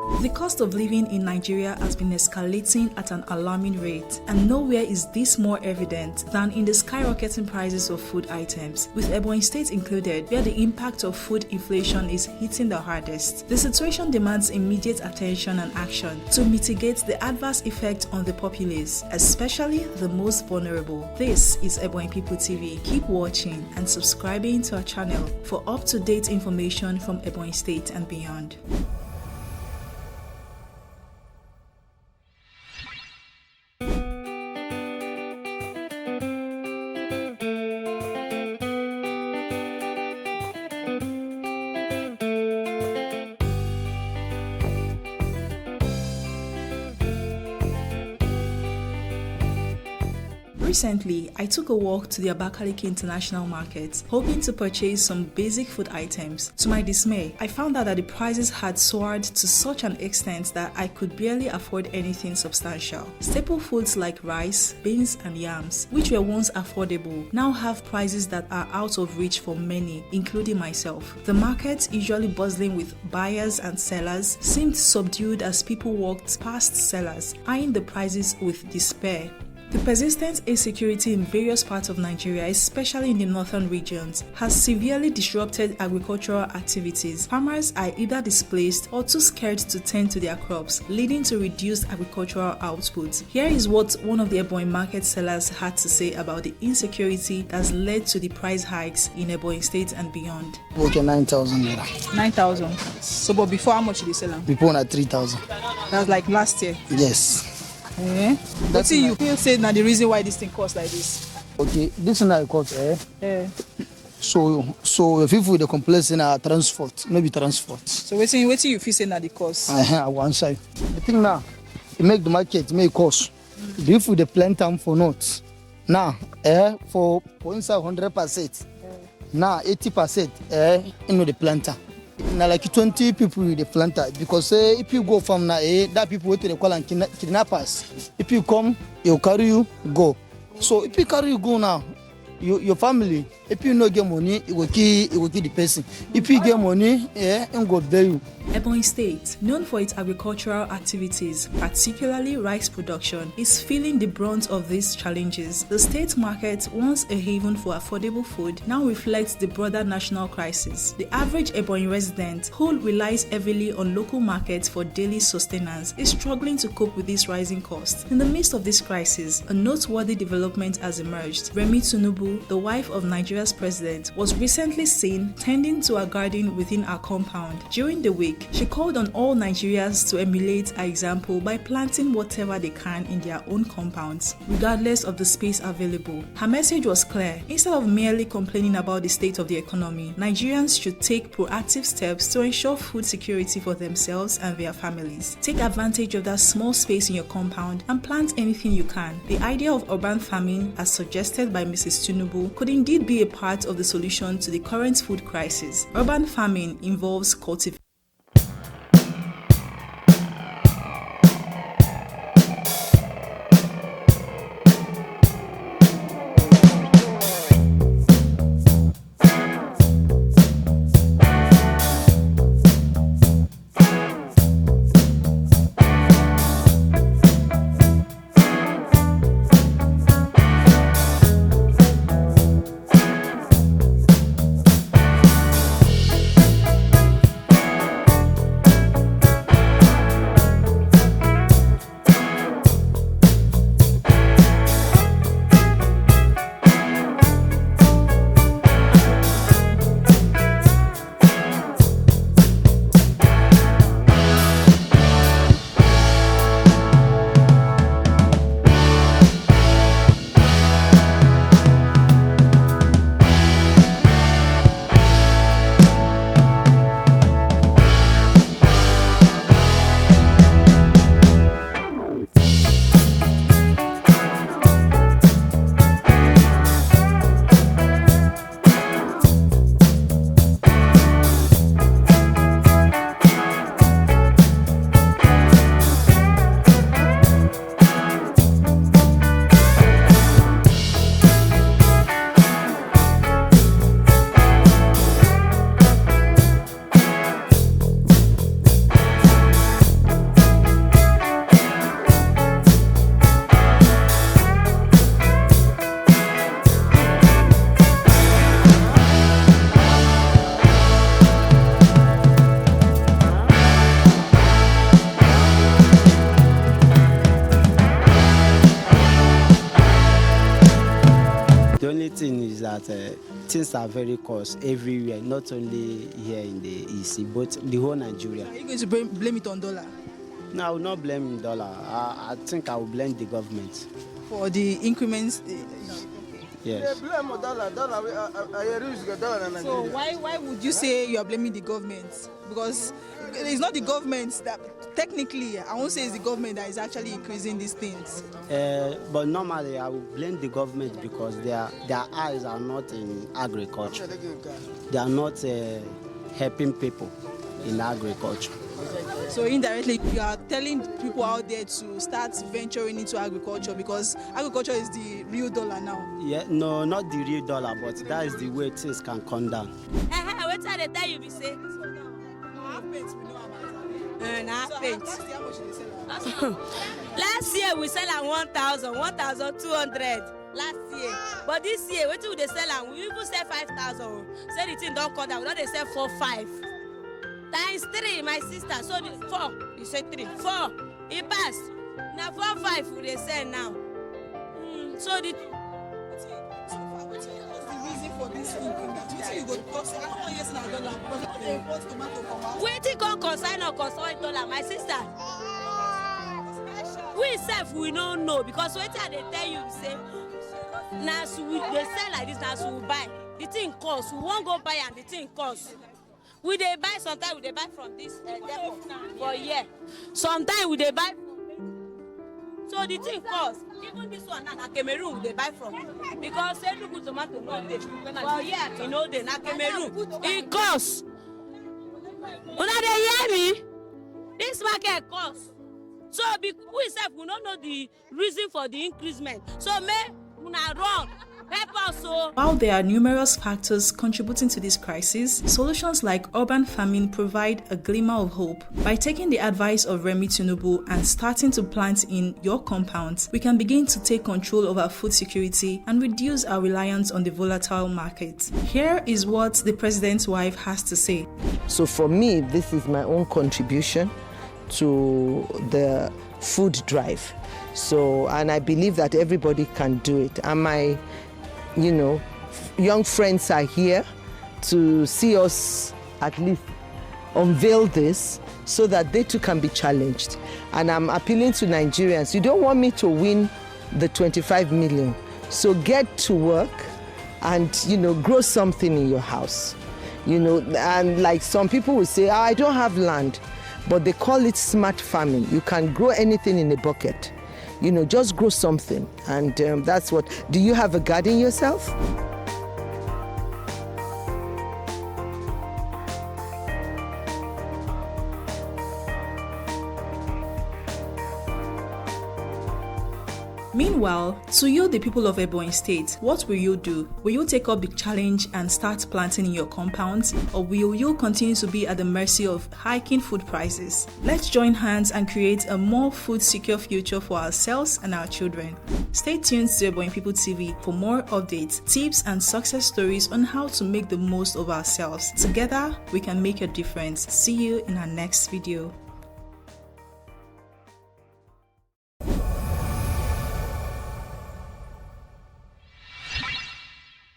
The cost of living in Nigeria has been escalating at an alarming rate, and nowhere is this more evident than in the skyrocketing prices of food items, with Ebonyi State included, where the impact of food inflation is hitting the hardest. The situation demands immediate attention and action to mitigate the adverse effect on the populace, especially the most vulnerable. This is Ebonyi People TV. Keep watching and subscribing to our channel for up-to-date information from Ebonyi State and beyond. Recently, I took a walk to the Abakaliki International Market, hoping to purchase some basic food items. To my dismay, I found out that the prices had soared to such an extent that I could barely afford anything substantial. Staple foods like rice, beans, and yams, which were once affordable, now have prices that are out of reach for many, including myself. The market, usually bustling with buyers and sellers, seemed subdued as people walked past sellers, eyeing the prices with despair. The persistent insecurity in various parts of Nigeria, especially in the northern regions, has severely disrupted agricultural activities. Farmers are either displaced or too scared to tend to their crops, leading to reduced agricultural output. Here is what one of the Ebonyi market sellers had to say about the insecurity that's led to the price hikes in Ebonyi State and beyond. Okay, 9,000 naira. 9,000. So, but before, how much did they sell them? Before na 3,000. That was like last year. Yes. That's you feel say now the reason why this thing costs like this. Okay, this is not cost, So if people with the complex in our transport, maybe transport. So waiting you feel say now the cost. One side. The thing now, it make the market make cost. If we the plant time for not now, for inside 100%, now 80%, the planter. Now like 20 people with the planter, because if you go from now, that people wait to call and kidnappers. If you come, they'll carry you, go. So if you carry you go now, your family, if you no get money, it will kill the person. If you get money, and go there you. Ebonyi State, known for its agricultural activities, particularly rice production, is feeling the brunt of these challenges. The state market, once a haven for affordable food, now reflects the broader national crisis. The average Ebonyi resident, who relies heavily on local markets for daily sustenance, is struggling to cope with these rising costs. In the midst of this crisis, a noteworthy development has emerged. Remi Tinubu, the wife of Nigeria's president, was recently seen tending to a garden within our compound. During the week, she called on all Nigerians to emulate her example by planting whatever they can in their own compounds, regardless of the space available. Her message was clear. Instead of merely complaining about the state of the economy, Nigerians should take proactive steps to ensure food security for themselves and their families. Take advantage of that small space in your compound and plant anything you can. The idea of urban farming, as suggested by Mrs. Tinubu, could indeed be a part of the solution to the current food crisis. Urban farming involves cultivation. that things are very cost everywhere, not only here in the EC, but the whole Nigeria. Are you going to blame it on dollar? No, I will not blame dollar. I think I will blame the government. For the increments? Yes. So why would you say you are blaming the government? Because it's not the government that, technically, I won't say it's the government that is actually increasing these things. But normally I will blame the government because their eyes are not in agriculture. They are not helping people in agriculture. So indirectly, you are telling people out there to start venturing into agriculture because agriculture is the real dollar now. Yeah, no, not the real dollar, but that is the way things can come down. What are the time you be say? Last year we sell at 1,000, 1,200 last year. But this year, what do they sell? And we even sell 5,000. Say the thing don't come down. We don't they sell 4, 5 times 3, my sister. So the 4, you say 3, 4. It passed. Now 4, 5 we they sell now. So the. What's the reason for this increment? You go cost. I don't know yes na dollar because they import tomato from outside. Waiting con consign or consign dollar, my sister. We self we don't know because waiting they tell you say now they sell like this now so we buy. The thing costs. We won't go buy and the thing costs. We they buy sometimes we they buy from this depot for year. Sometimes we they buy. So the thing costs. Even this one na Cameroon they buy from because they look tomato no dey. But yeah, you know they na Cameroon. It costs. Una dey hear me? This market costs. So we self we don't know the reason for the increasement. So may una wrong. While there are numerous factors contributing to this crisis, solutions like urban farming provide a glimmer of hope. By taking the advice of Remi Tinubu and starting to plant in your compounds, we can begin to take control of our food security and reduce our reliance on the volatile market. Here is what the president's wife has to say. So for me, this is my own contribution to the food drive. So, and I believe that everybody can do it. And my young friends are here to see us at least unveil this so that they too can be challenged. And I'm appealing to Nigerians. You don't want me to win the 25 million. So get to work and, grow something in your house. And like some people will say, I don't have land, but they call it smart farming. You can grow anything in a bucket. Just grow something. And that's what. Do you have a garden yourself? Meanwhile, to you, the people of Ebonyi State, what will you do? Will you take up the challenge and start planting in your compounds? Or will you continue to be at the mercy of hiking food prices? Let's join hands and create a more food-secure future for ourselves and our children. Stay tuned to Ebonyi People TV for more updates, tips, and success stories on how to make the most of ourselves. Together, we can make a difference. See you in our next video.